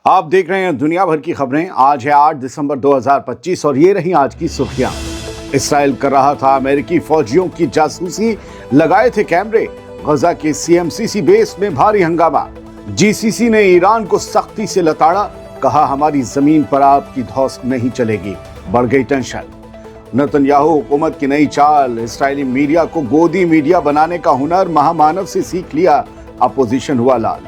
آپ دیکھ رہے ہیں دنیا بھر کی خبریں۔ آج ہے 8 دسمبر 2025 اور یہ رہی آج کی سرخیاں۔ اسرائیل کر رہا تھا امریکی فوجیوں کی جاسوسی، لگائے تھے کیمرے۔ غزہ کے CMCC بیس میں بھاری ہنگامہ۔ GCC نے ایران کو سختی سے لتاڑا، کہا ہماری زمین پر آپ کی دھوس نہیں چلے گی۔ بڑھ گئی ٹینشن۔ نتن یاہو حکومت کی نئی چال، اسرائیلی میڈیا کو گودی میڈیا بنانے کا ہنر مہامانو سے سیکھ لیا، اپوزیشن ہوا لال۔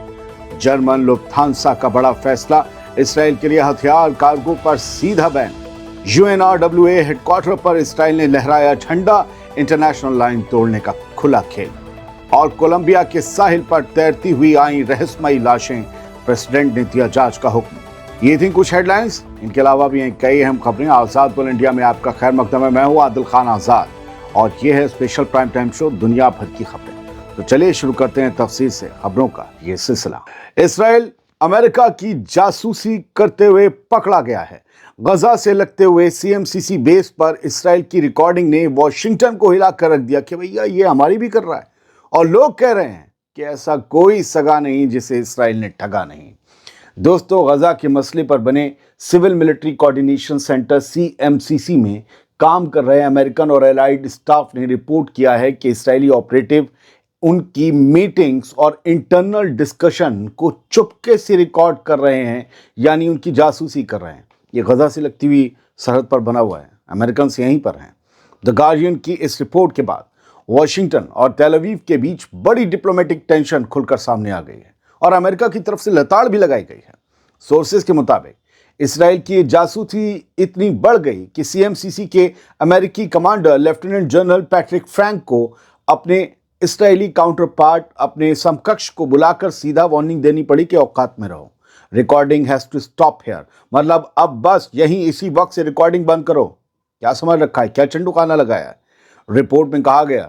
جرمن لوفتھانسا کا بڑا فیصلہ، اسرائیل کے لیے ہتھیار کارگو پر سیدھا بین۔ UNRWA ہیڈ کوارٹر پر اسرائیل نے لہرایا جھنڈا، انٹرنیشنل لائن توڑنے کا کھلا کھیل۔ اور کولمبیا کے ساحل پر تیرتی ہوئی آئیں رہسمائی لاشیں، پریزیڈنٹ نے دیا جانچ کا حکم۔ یہ تھیں کچھ ہیڈ لائنز، ان کے علاوہ بھی ہیں کئی اہم خبریں۔ آزاد بول انڈیا میں آپ کا خیر مقدم ہے، میں ہوں عادل خان آزاد اور یہ ہے اسپیشل پرائم ٹائم شو دنیا بھر کی خبریں۔ تو چلیے شروع کرتے ہیں تفصیل سے خبروں کا یہ سلسلہ۔ اسرائیل امریکہ کی جاسوسی کرتے ہوئے پکڑا گیا ہے۔ غزہ سے لگتے ہوئے CMCC بیس پر اسرائیل کی ریکارڈنگ نے واشنگٹن کو ہلا کر رکھ دیا کہ بھیا یہ ہماری بھی کر رہا ہے، اور لوگ کہہ رہے ہیں کہ ایسا کوئی سگا نہیں جسے اسرائیل نے ٹھگا نہیں۔ دوستو، غزہ کے مسئلے پر بنے civil military coordination centre CMCC میں کام کر رہے امریکن اور الائیڈ اسٹاف نے رپورٹ کیا ہے کہ اسرائیلی آپریٹو ان کی میٹنگز اور انٹرنل ڈسکشن کو چپکے سے ریکارڈ کر رہے ہیں، یعنی ان کی جاسوسی کر رہے ہیں۔ یہ غزہ سے لگتی ہوئی سرحد پر بنا ہوا ہے، امریکنز یہیں پر ہیں۔ دی گارڈین کی اس رپورٹ کے بعد واشنگٹن اور تیل اویو کے بیچ بڑی ڈپلومیٹک ٹینشن کھل کر سامنے آ گئی ہے اور امریکہ کی طرف سے لتاڑ بھی لگائی گئی ہے۔ سورسز کے مطابق اسرائیل کی جاسوسی اتنی بڑھ گئی کہ CMCC کے امریکی commander lieutenant general Patrick Frank کو اپنے اسرائیلی کاؤنٹر پارٹ، اپنے سمکش کو بلا کر سیدھا وارننگ دینی پڑی کہ اوقات میں رہو۔ Recording has to stop here, مطلب اب بس یہیں اسی وقت سے ریکارڈنگ بند کرو۔ کیا سمجھ رکھا ہے، کیا چنڈو خانہ لگایا ہے؟ رپورٹ میں کہا گیا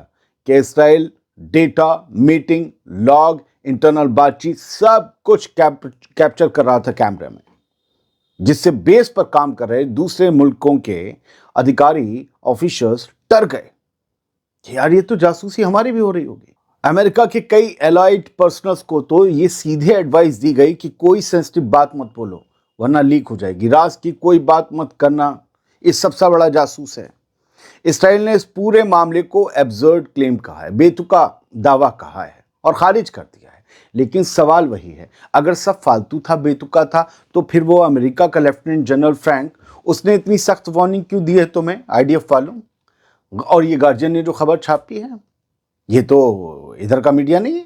کہ اسرائیل ڈیٹا، میٹنگ، لاگ، انٹرنل بات چیت سب کچھ کیپچر کر رہا تھا کیمرے میں، جس سے بیس پر کام کر رہے دوسرے ملکوں کے ادھیکاری آفیشرز ڈر گئے کہ یار یہ تو جاسوسی ہماری بھی ہو رہی ہوگی۔ امریکہ کے کئی الائیڈ پرسنلز کو تو یہ سیدھے ایڈوائس دی گئی کہ کوئی سینسٹیو بات مت بولو ورنہ لیک ہو جائے گی، راز کی کوئی بات مت کرنا، یہ سب سے بڑا جاسوس ہے۔ اسرائیل نے اس پورے معاملے کو ایبسرڈ کلیم کہا ہے، بے تکا دعویٰ کہا ہے اور خارج کر دیا ہے۔ لیکن سوال وہی ہے، اگر سب فالتو تھا، بے تکا تھا، تو پھر وہ امریکہ کا لیفٹیننٹ جنرل فرینک، اس نے اتنی سخت وارننگ کیوں دی ہے تمہیں IDF والوں؟ اور یہ گارجین نے جو خبر چھاپی ہے، یہ تو ادھر کا میڈیا نہیں ہے۔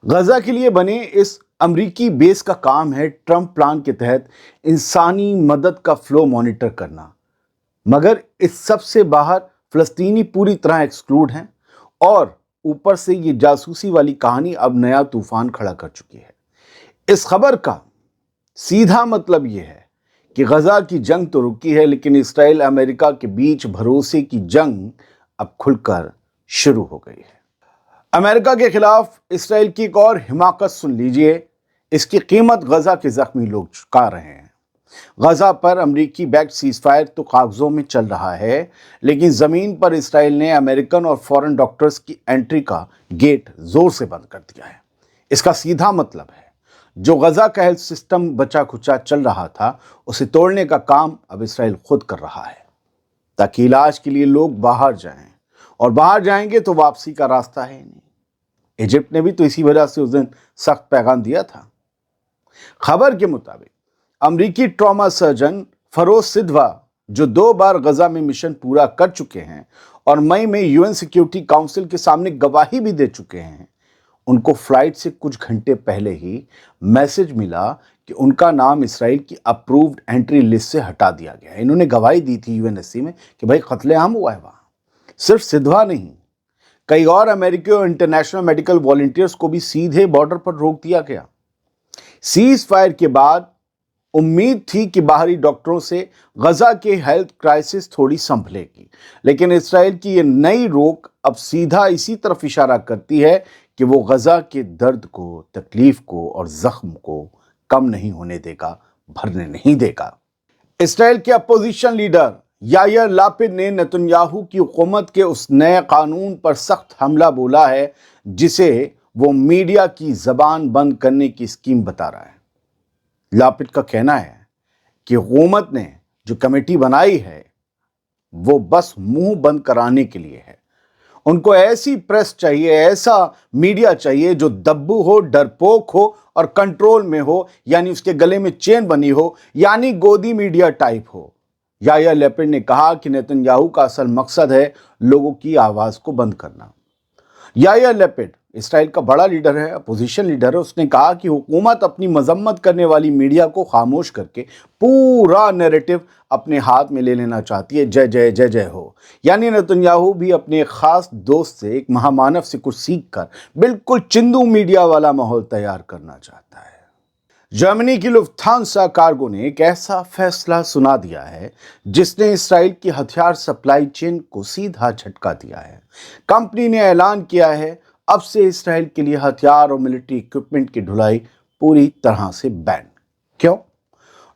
غزہ کے لیے بنے اس امریکی بیس کا کام ہے ٹرمپ پلان کے تحت انسانی مدد کا فلو مانیٹر کرنا، مگر اس سب سے باہر فلسطینی پوری طرح ایکسکلوڈ ہیں، اور اوپر سے یہ جاسوسی والی کہانی اب نیا طوفان کھڑا کر چکی ہے۔ اس خبر کا سیدھا مطلب یہ ہے کہ غزہ کی جنگ تو رکی ہے، لیکن اسرائیل امریکہ کے بیچ بھروسے کی جنگ اب کھل کر شروع ہو گئی ہے۔ امریکہ کے خلاف اسرائیل کی ایک اور حماقت سن لیجئے، اس کی قیمت غزہ کے زخمی لوگ چکا رہے ہیں۔ غزہ پر امریکی بیکڈ سیز فائر تو کاغذوں میں چل رہا ہے، لیکن زمین پر اسرائیل نے امریکن اور فورن ڈاکٹرز کی انٹری کا گیٹ زور سے بند کر دیا ہے۔ اس کا سیدھا مطلب ہے جو غزہ کا ہیلتھ سسٹم بچا کھچا چل رہا تھا، اسے توڑنے کا کام اب اسرائیل خود کر رہا ہے، تاکہ علاج کے لیے لوگ باہر جائیں، اور باہر جائیں گے تو واپسی کا راستہ ہے نہیں۔ ایجپٹ نے بھی تو اسی وجہ سے اس دن سخت پیغام دیا تھا۔ خبر کے مطابق امریکی ٹراما سرجن فروز سدھوا، جو 2 بار غزہ میں مشن پورا کر چکے ہیں اور مئی میں UN سیکیورٹی کاؤنسل کے سامنے گواہی بھی دے چکے ہیں، ان کو فلائٹ سے کچھ گھنٹے پہلے ہی میسج ملا کہ ان کا نام اسرائیل کی اپرووڈ انٹری لسٹ سے ہٹا دیا گیا ہے۔ انہوں نے گواہی دی تھی UNSC میں کہ بھائی قتل عام ہوا ہے وہاں۔ صرف سدھوا نہیں، کئی اور امریکی اور انٹرنیشنل میڈیکل والنٹیئرز کو بھی سیدھے بارڈر پر روک دیا گیا۔ سیز فائر کے بعد امید تھی کہ باہری ڈاکٹروں سے غزہ کے ہیلتھ کرائسس تھوڑی سنبھلے گی، لیکن اسرائیل کی یہ نئی روک اب سیدھا اسی طرف اشارہ کرتی ہے کہ وہ غزہ کے درد کو، تکلیف کو اور زخم کو کم نہیں ہونے دے گا، بھرنے نہیں دے گا۔ اسرائیل کے اپوزیشن لیڈر یائر لاپڈ نے نتن یاہو کی حکومت کے اس نئے قانون پر سخت حملہ بولا ہے جسے وہ میڈیا کی زبان بند کرنے کی اسکیم بتا رہا ہے۔ लापिड का कहना है कि हुकूमत ने जो कमेटी बनाई है वो बस मुंह बंद कराने के लिए है। उनको ऐसी प्रेस चाहिए, ऐसा मीडिया चाहिए जो दब्बू हो, डरपोक हो और कंट्रोल में हो, यानी उसके गले में चेन बनी हो, यानी गोदी मीडिया टाइप हो। यायर लैपिड ने कहा कि नेतन्याहू का असल मकसद है लोगों की आवाज को बंद करना। यायर लैपिड इसराइल का बड़ा लीडर है, अपोजिशन लीडर है। उसने कहा कि हुकूमत अपनी मजम्मत करने वाली मीडिया को खामोश करके पूरा नैरेटिव अपने हाथ में ले लेना चाहती है। जय जय जय जय हो। यानी नेतन्याहू भी अपने एक खास दोस्त से, एक महामानव से कुछ सीख कर बिल्कुल चिंदू मीडिया वाला माहौल तैयार करना चाहता है। जर्मनी की लुफ्थांसा कार्गो ने एक ऐसा फैसला सुना दिया है जिसने इसराइल की हथियार सप्लाई चेन को सीधा झटका दिया है। कंपनी ने ऐलान किया है अब से इसराइल के लिए हथियार और मिलिट्री इक्विपमेंट की ढुलाई पूरी तरह से बैन। क्यों?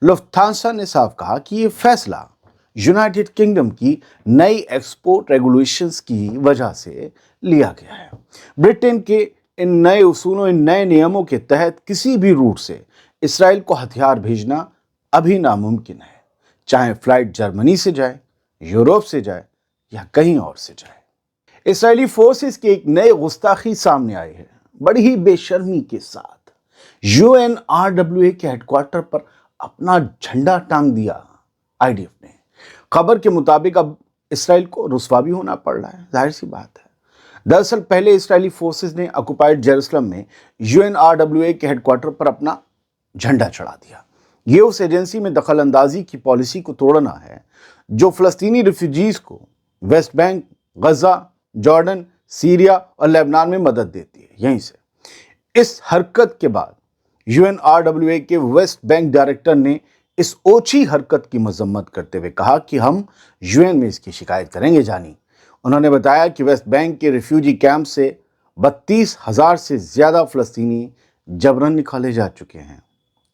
लुफ्थांसा ने साफ कहा कि यह फैसला यूनाइटेड किंगडम की नई एक्सपोर्ट रेगुलेशंस की वजह से लिया गया है। ब्रिटेन के इन नए उसूलों, इन नए नियमों के तहत किसी भी रूट से इसराइल को हथियार भेजना अभी नामुमकिन है, चाहे फ्लाइट जर्मनी से जाए, यूरोप से जाए या कहीं और से जाए। इसराइली फोर्सेस की एक नई गुस्ताखी सामने आई है। बड़ी ही बेशर्मी के साथ UNRWA के हेडक्वार्टर पर अपना झंडा टांग दिया IDF ने। खबर के मुताबिक अब इसराइल को रुस्वा भी होना पड़ रहा है, जाहिर सी बात है। दरअसल पहले इसराइली फोर्सेस ने ऑक्युपाइड जेरूसलम में UNRWA के हेडक्वार्टर पर अपना झंडा चढ़ा दिया। ये उस एजेंसी में दखल अंदाजी की पॉलिसी को तोड़ना है जो फ़लस्तीनी रिफ्यूजीज को वेस्ट बैंक, गजा, जॉर्डन, सीरिया और लेबनान में मदद देती है। यहीं से इस हरकत के बाद UNRWA के वेस्ट बैंक डायरेक्टर ने इस ओछी हरकत की मजम्मत करते हुए कहा कि हम UN में इसकी शिकायत करेंगे जानी। उन्होंने बताया कि वेस्ट बैंक के रिफ्यूजी कैंप से 32,000 से ज़्यादा फ़लस्तीनी जबरन निकाले जा चुके हैं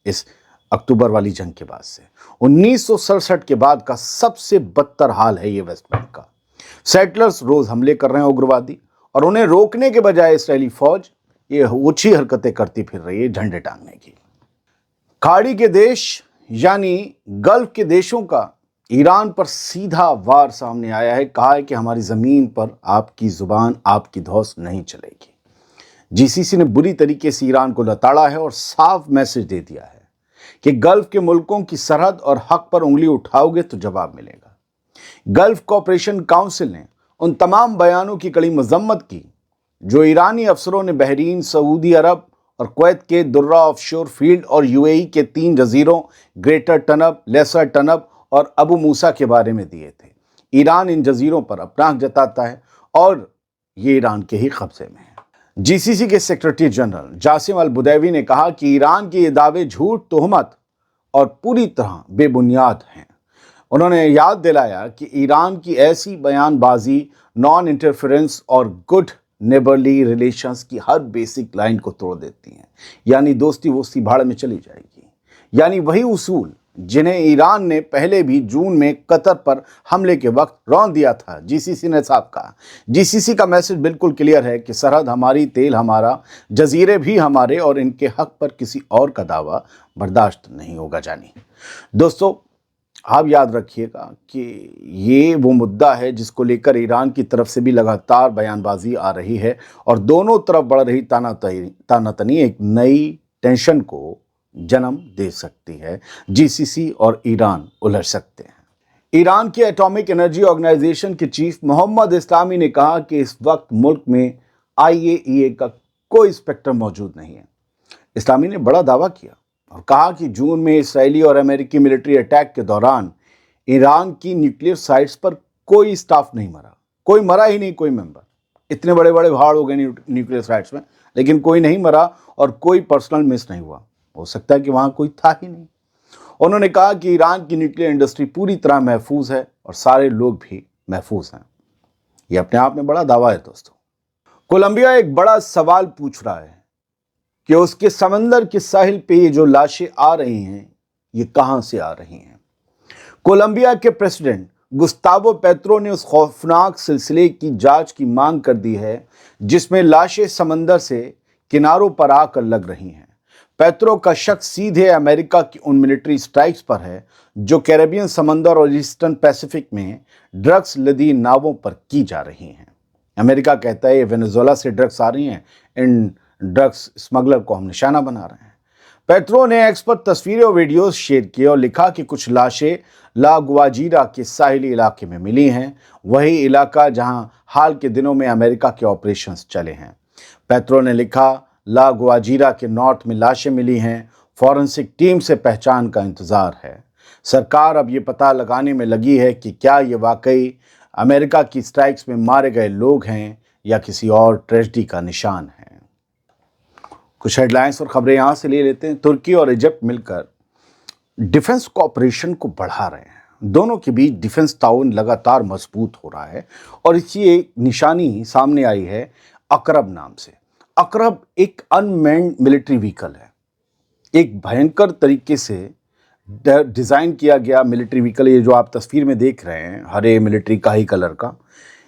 इस अक्टूबर वाली जंग के बाद से। 1967 के बाद का सबसे बदतर हाल है ये वेस्ट बैंक का। सेटलर्स रोज हमले कर रहे हैं उग्रवादी, और उन्हें रोकने के बजाय इसराइली फौज ये ओछी हरकतें करती फिर रही है झंडे टांगने की। खाड़ी के देश यानी गल्फ के देशों का ईरान पर सीधा वार सामने आया है। कहा है कि हमारी जमीन पर आपकी जुबान, आपकी धौंस नहीं चलेगी। GCC ने बुरी तरीके से ईरान को लताड़ा है और साफ मैसेज दे दिया है कि गल्फ के मुल्कों की सरहद और हक पर उंगली उठाओगे तो जवाब मिलेगा। गल्फ कोऑपरेशन काउंसिल ने उन तमाम बयानों की कड़ी मजम्मत की जो ईरानी अफसरों ने बहरीन, सऊदी अरब और कुवैत के दुर्रा ऑफशोर फील्ड और UAE के 3 जजीरों ग्रेटर टनब, लेसर टनब और अबू मूसा के बारे में दिए थे। ईरान इन जजीरों पर अपना हक जताता है और ये ईरान के ही कब्जे में है। GCC के सेक्रेटरी जनरल जासिम अल बुदैवी ने कहा कि ईरान के ये दावे झूठ, तोहमत और पूरी तरह बेबुनियाद हैं। उन्होंने याद दिलाया कि ईरान की ऐसी बयानबाजी नॉन इंटरफेरेंस और गुड नेबरली रिलेशंस की हर बेसिक लाइन को तोड़ देती हैं, यानी दोस्ती वोस्ती भाड़ में चली जाएगी। यानी वही उसूल जिन्हें ईरान ने पहले भी जून में कतर पर हमले के वक्त रौंद दिया था। GCC ने साफ कहा। GCC का मैसेज बिल्कुल क्लियर है कि सरहद हमारी, तेल हमारा, जजीरे भी हमारे और इनके हक पर किसी और का दावा बर्दाश्त नहीं होगा जानी। दोस्तों, आप याद रखिएगा कि ये वो मुद्दा है जिसको लेकर ईरान की तरफ से भी लगातार बयानबाजी आ रही है और दोनों तरफ बढ़ रही तानातनी एक नई टेंशन को जन्म दे सकती है। GCC और ईरान उलझ सकते हैं। ईरान के एटॉमिक एनर्जी ऑर्गेनाइजेशन के चीफ मोहम्मद इस्लामी ने कहा कि इस वक्त मुल्क में IAEA का कोई स्पेक्ट्रम मौजूद नहीं है। इस्लामी ने बड़ा दावा किया और कहा कि जून में इसराइली और अमेरिकी मिलिट्री अटैक के दौरान ईरान की न्यूक्लियर साइट्स पर कोई स्टाफ नहीं मरा, कोई मरा ही नहीं, कोई मेंबर। इतने बड़े बड़े भाड़ हो गए न्यूक्लियर साइट्स में, लेकिन कोई नहीं मरा और कोई पर्सनल मिस नहीं हुआ। हो सकता है कि वहाँ कोई था ही नहीं। उन्होंने कहा कि ईरान की न्यूक्लियर इंडस्ट्री पूरी तरह महफूज है और सारे लोग भी महफूज हैं। ये अपने आप में बड़ा दावा है दोस्तों। कोलंबिया एक बड़ा सवाल पूछ रहा है कि उसके समंदर के साहिल पे ये जो लाशें आ रही हैं ये कहां से आ रही हैं। कोलंबिया के प्रेसिडेंट गुस्तावो पेट्रो ने उस खौफनाक सिलसिले की जांच की मांग कर दी है जिसमें लाशें समंदर से किनारों पर आकर लग रही हैं। पेट्रो का शक सीधे अमेरिका की उन मिलिट्री स्ट्राइक्स पर है जो कैरेबियन समंदर और ईस्टर्न पैसिफिक में ड्रग्स लदी नावों पर की जा रही हैं। अमेरिका कहता है ये वेनेजुएला से ड्रग्स आ रही हैं, इन ड्रग्स स्मगलर को हम निशाना बना रहे हैं। पेट्रो ने एक्स पर तस्वीरें और वीडियोस शेयर किए और लिखा कि कुछ लाशें ला गुआजिरा के साहिली इलाके में मिली हैं, वही इलाका जहां हाल के दिनों में अमेरिका के ऑपरेशंस चले हैं। पेट्रो ने लिखा, ला गुआजिरा के नॉर्थ में लाशें मिली हैं, फॉरेंसिक टीम से पहचान का इंतजार है। सरकार अब ये पता लगाने में लगी है कि क्या ये वाकई अमेरिका की स्ट्राइक्स में मारे गए लोग हैं या किसी और ट्रेजेडी का निशान है। कुछ हेडलाइंस और खबरें यहाँ से ले लेते हैं। तुर्की और इजिप्ट मिलकर डिफेंस कोऑपरेशन को बढ़ा रहे हैं। दोनों के बीच डिफेंस ताउन लगातार मजबूत हो रहा है और इसकी एक निशानी सामने आई है अकरब नाम से। अकरब एक अनमैन्ड मिलिट्री व्हीकल है, एक भयंकर तरीके से डिज़ाइन किया गया मिलिट्री व्हीकल। ये जो आप तस्वीर में देख रहे हैं, हरे मिलिट्री का ही कलर का,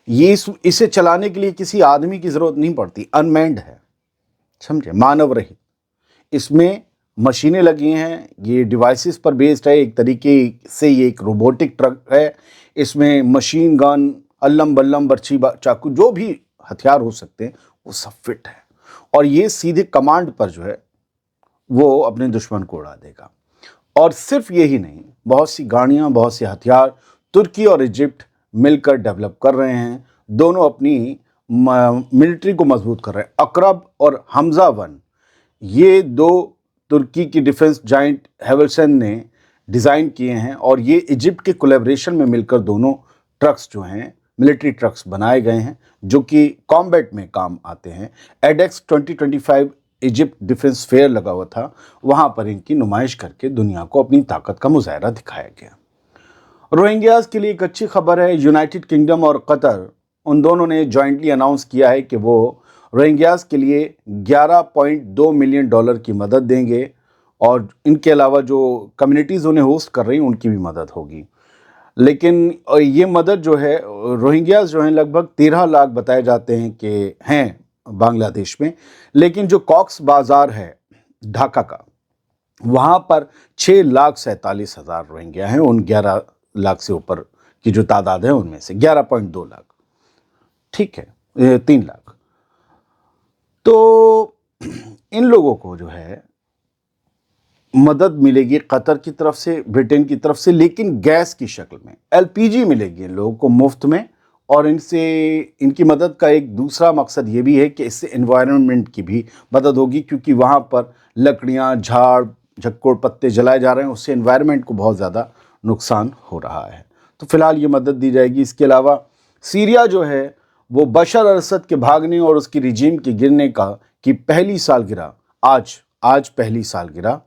ये इसे चलाने के लिए किसी आदमी की ज़रूरत नहीं पड़ती, अनमैन्ड है, समझे, मानव रहित। इसमें मशीनें लगी हैं, ये डिवाइसेस पर बेस्ड है, एक तरीके से ये एक रोबोटिक ट्रक है। इसमें मशीन गन, अल्लम बल्लम, बर्छी, चाकू, जो भी हथियार हो सकते हैं वो सब फिट है और ये सीधे कमांड पर जो है वो अपने दुश्मन को उड़ा देगा। और सिर्फ यही नहीं, बहुत सी गाड़ियाँ, बहुत से हथियार तुर्की और इजिप्ट मिलकर डेवलप कर रहे हैं। दोनों अपनी मिलिट्री को मजबूत कर रहे हैं। अकरब और हमजा 1 ये दो तुर्की की डिफेंस जाइंट हेवल्सन ने डिज़ाइन किए हैं और ये इजिप्ट के कोलैबोरेशन में मिलकर दोनों ट्रक्स जो हैं मिलिट्री ट्रक्स बनाए गए हैं जो कि कॉम्बैट में काम आते हैं। एडेक्स 2025 इजिप्ट डिफेंस फेयर लगा हुआ था, वहाँ पर इनकी नुमाइश करके दुनिया को अपनी ताकत का मुजाहरा दिखाया गया। रोहिंग्याज के लिए एक अच्छी खबर है। यूनाइटेड किंगडम और कतर, उन दोनों ने जॉइंटली अनाउंस किया है कि वो रोहिंग्याज के लिए $11.2 मिलियन की मदद देंगे और इनके अलावा जो कम्युनिटीज़ उन्हें होस्ट कर रही हैं उनकी भी मदद होगी। लेकिन ये मदद जो है, रोहिंग्याज जो हैं लगभग 13 लाख बताए जाते हैं कि हैं बांग्लादेश में, लेकिन जो कॉक्स बाज़ार है ढाका का, वहाँ पर 6,47,000 रोहिंग्या हैं। उन 11 लाख से ऊपर की जो तादाद है उनमें से 11.2 लाख, ठीक है, 3 लाख। तो इन लोगों को जो है मदद मिलेगी कतर की तरफ से, ब्रिटेन की तरफ से, लेकिन गैस की शक्ल में। एलपीजी मिलेगी इन लोगों को मुफ्त में और इनकी मदद का एक दूसरा मकसद ये भी है कि इससे एनवायरनमेंट की भी मदद होगी, क्योंकि वहाँ पर लकड़ियाँ, झाड़ झक्कोड़, पत्ते जलाए जा रहे हैं, उससे एनवायरनमेंट को बहुत ज़्यादा नुकसान हो रहा है। तो फिलहाल ये मदद दी जाएगी। इसके अलावा सीरिया जो है वो बशर अल-असद के भागने और उसकी रिजीम के गिरने की पहली सालगिरह आज पहली सालगिरह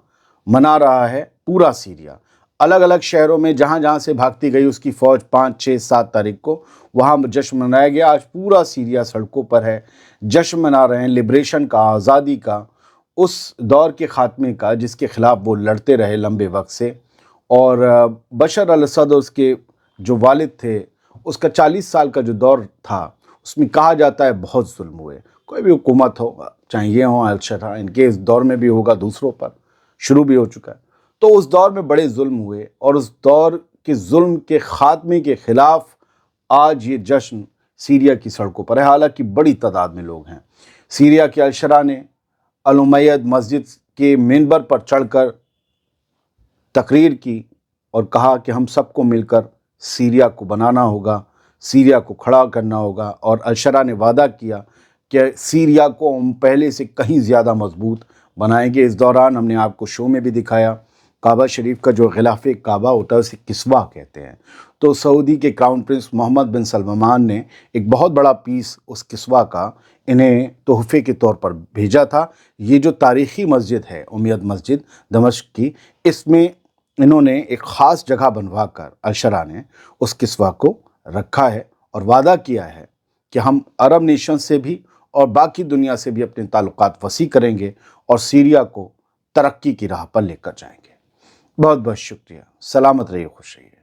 मना रहा है पूरा सीरिया। अलग अलग शहरों में जहाँ जहाँ से भागती गई उसकी फ़ौज 5, 6, 7 तारीख को वहाँ जश्न मनाया गया। आज पूरा सीरिया सड़कों पर है, जश्न मना रहे हैं लिबरेशन का, आज़ादी का, उस दौर के ख़ात्मे का जिसके ख़िलाफ़ वो लड़ते रहे लंबे वक्त से। और बशर अल-असद और उसके जो वालिद थे, उसका 40 साल का जो दौर था उसमें कहा जाता है बहुत जुल्म हुए। कोई भी हुकूमत हो, चाहे ये हो अल-शरा, इनके इस दौर में भी होगा, दूसरों पर शुरू भी हो चुका है। तो उस दौर में बड़े जुल्म हुए और उस दौर के जुल्म के ख़ात्मे के ख़िलाफ़ आज ये जश्न सीरिया की सड़कों पर है। हालांकि बड़ी तादाद में लोग हैं। सीरिया के अल-शरा ने अल-उमैयद मस्जिद के मिंबर पर चढ़कर तकरीर की और कहा कि हम सबको मिलकर सीरिया को बनाना होगा, सीरिया को खड़ा करना होगा। और अल-शरा ने वादा किया कि सीरिया को हम पहले से कहीं ज़्यादा मजबूत बनाएंगे। इस दौरान हमने आपको शो में भी दिखाया, काबा शरीफ का जो गिलाफ़े काबा होता है उसे किस्वा कहते हैं। तो सऊदी के क्राउन प्रिंस मोहम्मद बिन सलमान ने एक बहुत बड़ा पीस उस किस्वा का इन्हें तोहफे के तौर पर भेजा था। ये जो तारीख़ी मस्जिद है उमैयद मस्जिद दमिश्क की, इसमें इन्होंने एक ख़ास जगह बनवा कर अल-शरा ने उस किस्वा को रखा है और वादा किया है कि हम अरब नेशन से भी और बाकी दुनिया से भी अपने ताल्लुकात वसी करेंगे और सीरिया को तरक्की की राह पर लेकर जाएंगे। बहुत बहुत शुक्रिया। सलामत रहिए, खुश रहिए।